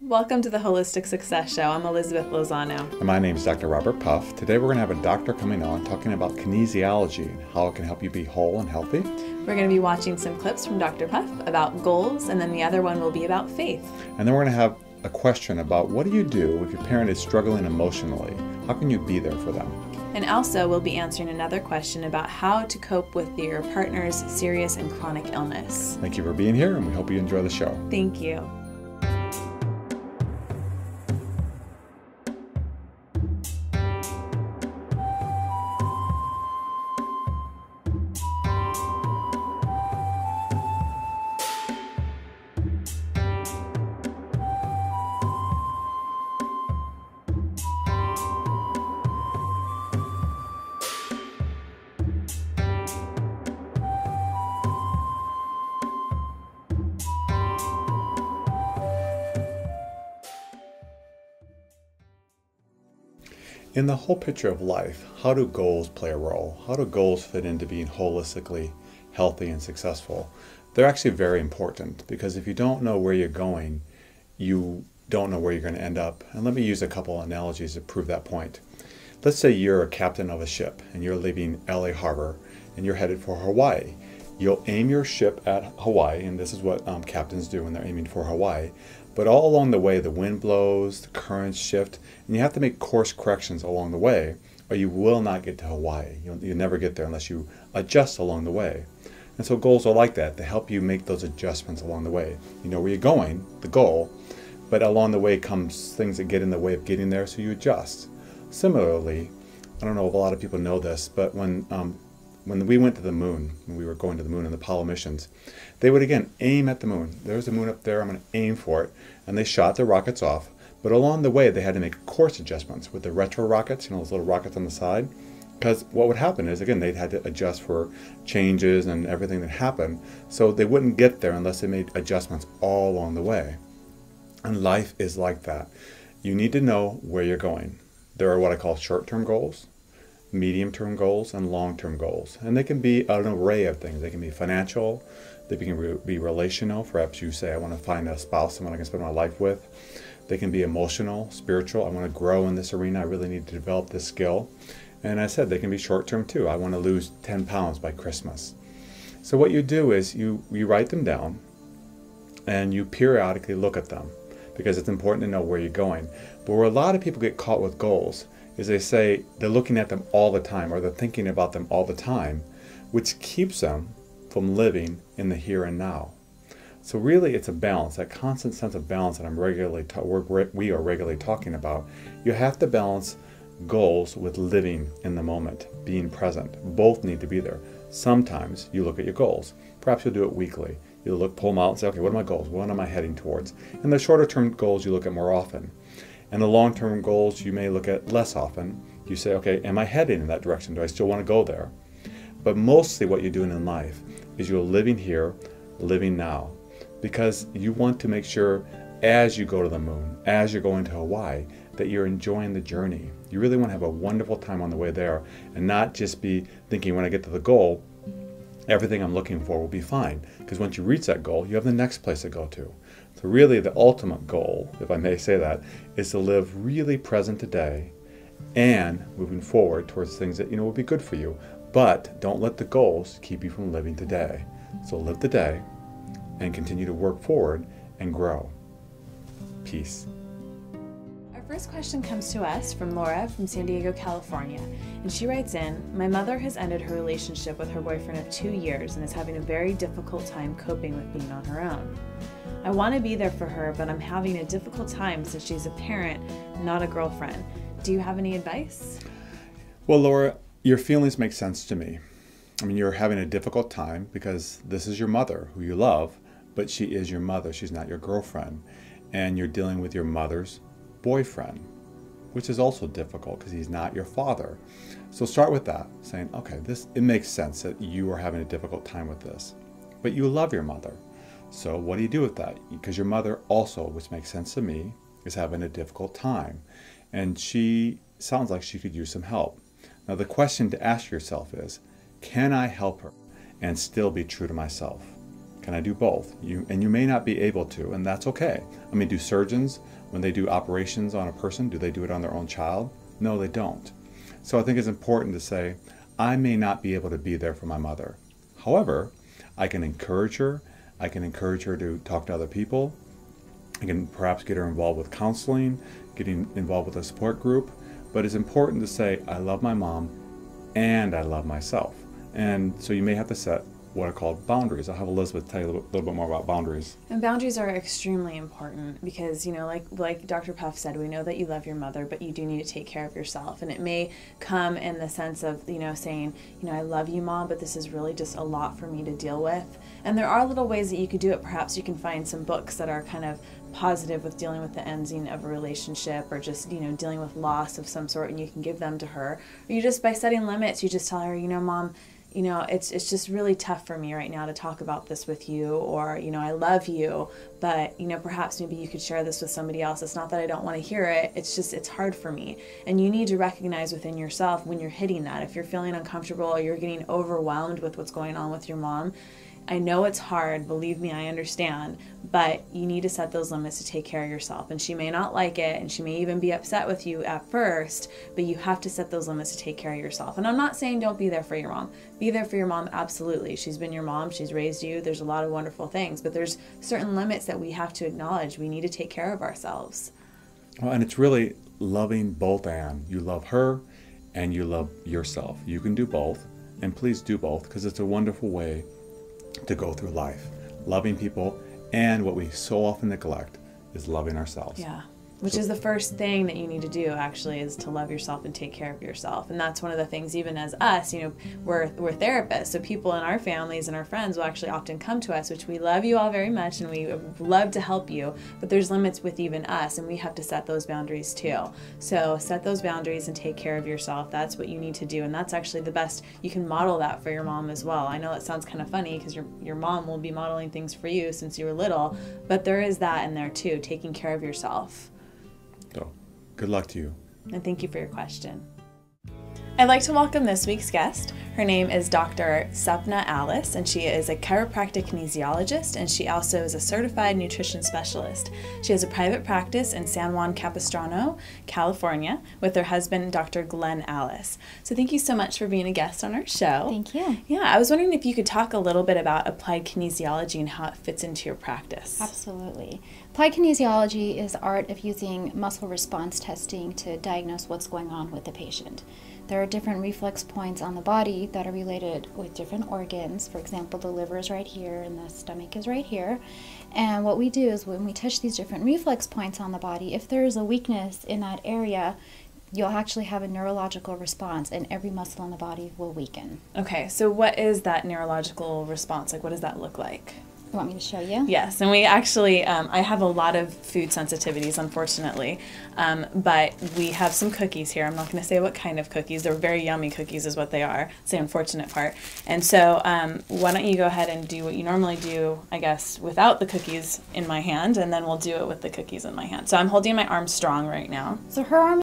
Welcome to the Holistic Success Show. I'm Elizabeth Lozano. And my name is Dr. Robert Puff. Today we're going to have a doctor coming on talking about kinesiology and how it can help you be whole and healthy. We're going to be watching some clips from Dr. Puff about goals, and then the other one will be about faith. And then we're going to have a question about what do you do if your parent is struggling emotionally? How can you be there for them? And also we'll be answering another question about how to cope with your partner's serious and chronic illness. Thank you for being here, and we hope you enjoy the show. Thank you. In the whole picture of life, how do goals play a role? How do goals fit into being holistically healthy and successful? They're actually very important, because if you don't know where you're going, you don't know where you're going to end up. And let me use a couple analogies to prove that point. Let's say you're a captain of a ship and you're leaving LA Harbor and you're headed for Hawaii. You'll aim your ship at Hawaii, and this is what captains do when they're aiming for Hawaii. But all along the way, the wind blows, the currents shift, and you have to make course corrections along the way, or you will not get to Hawaii. You'll never get there unless you adjust along the way. And so goals are like that. They help you make those adjustments along the way. You know where you're going, the goal, but along the way comes things that get in the way of getting there, so you adjust. Similarly, I don't know if a lot of people know this, but when we went to the moon, when we were going to the moon in the Apollo missions, they would again aim at the moon. There's the moon up there, I'm going to aim for it. And they shot their rockets off. But along the way, they had to make course adjustments with the retro rockets, those little rockets on the side. Because what would happen is, again, they'd had to adjust for changes and everything that happened. So they wouldn't get there unless they made adjustments all along the way. And life is like that. You need to know where you're going. There are what I call short-term goals, medium-term goals, and long-term goals. And they can be an array of things. They can be financial, they can be relational. Perhaps you say, I want to find a spouse, someone I can spend my life with. They can be emotional, spiritual. I want to grow in this arena. I really need to develop this skill. And I said they can be short-term too. I want to lose 10 pounds by Christmas. So what you do is you write them down and you periodically look at them, because it's important to know where you're going. But where a lot of people get caught with goals is they say they're looking at them all the time, or they're thinking about them all the time, which keeps them from living in the here and now. So really it's a balance, that constant sense of balance that we are regularly talking about. You have to balance goals with living in the moment, being present. Both need to be there. Sometimes you look at your goals. Perhaps you'll do it weekly. You'll pull them out and say, okay, what are my goals? What am I heading towards? And the shorter term goals you look at more often. And the long-term goals you may look at less often. You say, okay, am I heading in that direction? Do I still want to go there? But mostly what you're doing in life is you're living here, living now. Because you want to make sure as you go to the moon, as you're going to Hawaii, that you're enjoying the journey. You really want to have a wonderful time on the way there, and not just be thinking when I get to the goal, everything I'm looking for will be fine. Because once you reach that goal, you have the next place to go to. So really the ultimate goal, if I may say that, is to live really present today and moving forward towards things that will be good for you. But don't let the goals keep you from living today. So live the day and continue to work forward and grow. Peace. Our first question comes to us from Laura from San Diego, California. And she writes in, my mother has ended her relationship with her boyfriend of 2 years and is having a very difficult time coping with being on her own. I want to be there for her, but I'm having a difficult time since she's a parent, not a girlfriend. Do you have any advice? Well, Laura, your feelings make sense to me. I mean, you're having a difficult time because this is your mother who you love, but she is your mother. She's not your girlfriend. And you're dealing with your mother's boyfriend, which is also difficult because he's not your father. So start with that, saying, okay, it makes sense that you are having a difficult time with this, but you love your mother. So what do you do with that? Because your mother also, which makes sense to me, is having a difficult time. And she sounds like she could use some help. Now the question to ask yourself is, can I help her and still be true to myself? Can I do both? And you may not be able to, and that's okay. I mean, do surgeons, when they do operations on a person, do they do it on their own child? No, they don't. So I think it's important to say, I may not be able to be there for my mother. However, I can encourage her. I can encourage her to talk to other people. I can perhaps get her involved with counseling, getting involved with a support group. But it's important to say, I love my mom and I love myself. And so you may have to set what are called boundaries. I'll have Elizabeth tell you a little bit more about boundaries. And boundaries are extremely important because, you know, like Dr. Puff said, we know that you love your mother, but you do need to take care of yourself. And it may come in the sense of, you know, saying, you know, I love you, Mom, but this is really just a lot for me to deal with. And there are little ways that you could do it. Perhaps you can find some books that are kind of positive with dealing with the ending of a relationship, or just, you know, dealing with loss of some sort, and you can give them to her. Or you just, by setting limits, you just tell her, you know, Mom, you know, it's just really tough for me right now to talk about this with you, or, you know, I love you, but, you know, perhaps maybe you could share this with somebody else. It's not that I don't want to hear it. It's just, it's hard for me. And you need to recognize within yourself when you're hitting that. If you're feeling uncomfortable or you're getting overwhelmed with what's going on with your mom, I know it's hard, believe me, I understand, but you need to set those limits to take care of yourself. And she may not like it, and she may even be upset with you at first, but you have to set those limits to take care of yourself. And I'm not saying don't be there for your mom. Be there for your mom, absolutely. She's been your mom, she's raised you, there's a lot of wonderful things, but there's certain limits that we have to acknowledge. We need to take care of ourselves. Well, and it's really loving both, Anne. You love her and you love yourself. You can do both, and please do both, because it's a wonderful way to go through life. Loving people, and what we so often neglect is loving ourselves. Yeah. Which is the first thing that you need to do, actually, is to love yourself and take care of yourself. And that's one of the things, even as us, you know, we're therapists. So people in our families and our friends will actually often come to us, which we love you all very much and we love to help you. But there's limits with even us, and we have to set those boundaries too. So set those boundaries and take care of yourself. That's what you need to do. And that's actually the best. You can model that for your mom as well. I know it sounds kind of funny because your mom will be modeling things for you since you were little, but there is that in there too, taking care of yourself. So, good luck to you. And thank you for your question. I'd like to welcome this week's guest. Her name is Dr. Sapna Alice, and she is a chiropractic kinesiologist, and she also is a certified nutrition specialist. She has a private practice in San Juan Capistrano, California, with her husband, Dr. Glenn Alice. So thank you so much for being a guest on our show. Thank you. Yeah, I was wondering if you could talk a little bit about applied kinesiology and how it fits into your practice. Absolutely. Applied kinesiology is the art of using muscle response testing to diagnose what's going on with the patient. There are different reflex points on the body that are related with different organs. For example, the liver is right here and the stomach is right here. And what we do is when we touch these different reflex points on the body, if there is a weakness in that area, you'll actually have a neurological response and every muscle in the body will weaken. Okay, so what is that neurological response? Like, what does that look like? You want me to show you? Yes, and we actually, I have a lot of food sensitivities, unfortunately, but we have some cookies here. I'm not going to say what kind of cookies. They're very yummy cookies is what they are. It's the unfortunate part. And so why don't you go ahead and do what you normally do, I guess, without the cookies in my hand, and then we'll do it with the cookies in my hand. So I'm holding my arm strong right now. So her arm